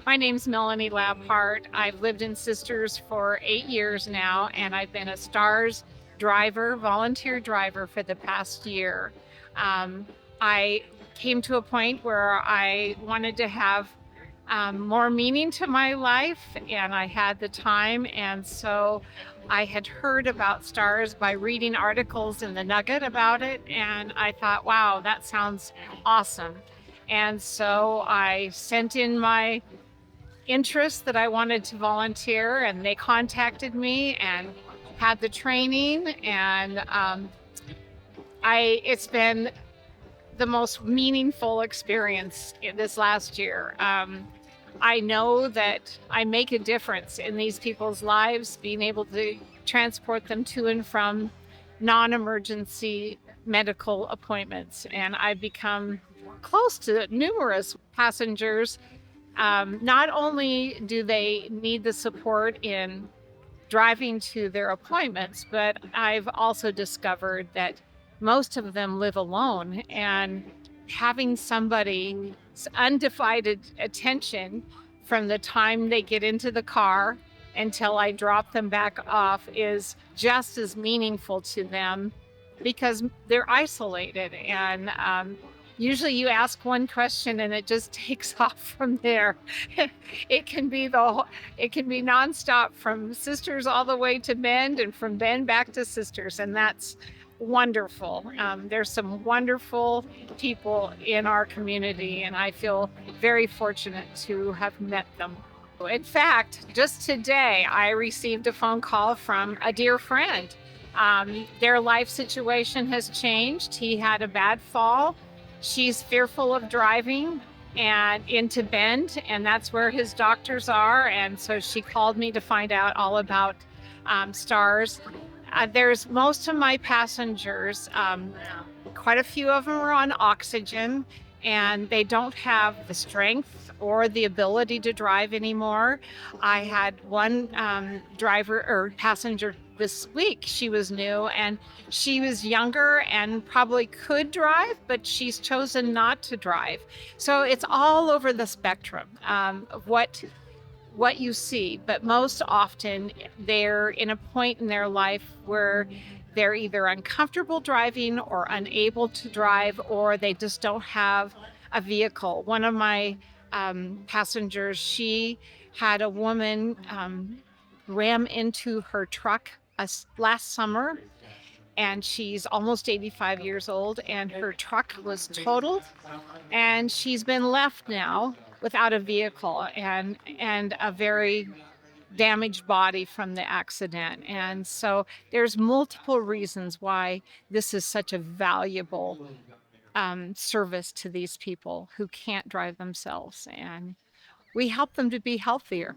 My name's Melanie Labhart. I've lived in Sisters for 8 years now, and I've been a STARS driver, volunteer driver for the past year. Um, I came to a point where I wanted to have more meaning to my life, and I had the time, and so I had heard about STARS by reading articles in the Nugget about it, and I thought, wow, that sounds awesome. And so I sent in my interest that I wanted to volunteer, and they contacted me and had the training. And it's been the most meaningful experience in this last year. I know that I make a difference in these people's lives, being able to transport them to and from non-emergency medical appointments. And I've become close to numerous passengers. Not only do they need the support in driving to their appointments, but I've also discovered that most of them live alone, and having somebody's undivided attention from the time they get into the car until I drop them back off is just as meaningful to them because they're isolated. And usually you ask one question and it just takes off from there. It can be nonstop from Sisters all the way to Bend, and from Bend back to Sisters, and that's wonderful. There's some wonderful people in our community, and I feel very fortunate to have met them. In fact, just today, I received a phone call from a dear friend. Their life situation has changed. He had a bad fall. She's fearful of driving and into Bend, and that's where his doctors are. And so she called me to find out all about STARS. There's most of my passengers, quite a few of them are on oxygen, and they don't have the strength or the ability to drive anymore. I had one driver or passenger this week. She was new, and she was younger and probably could drive, but she's chosen not to drive. So it's all over the spectrum of what you see, but most often they're in a point in their life where they're either uncomfortable driving or unable to drive, or they just don't have a vehicle. One of my passengers, she had a woman ram into her truck last summer, and she's almost 85 years old, and her truck was totaled, and she's been left now without a vehicle and a very damaged body from the accident. And so there's multiple reasons why this is such a valuable service to these people who can't drive themselves, and we help them to be healthier.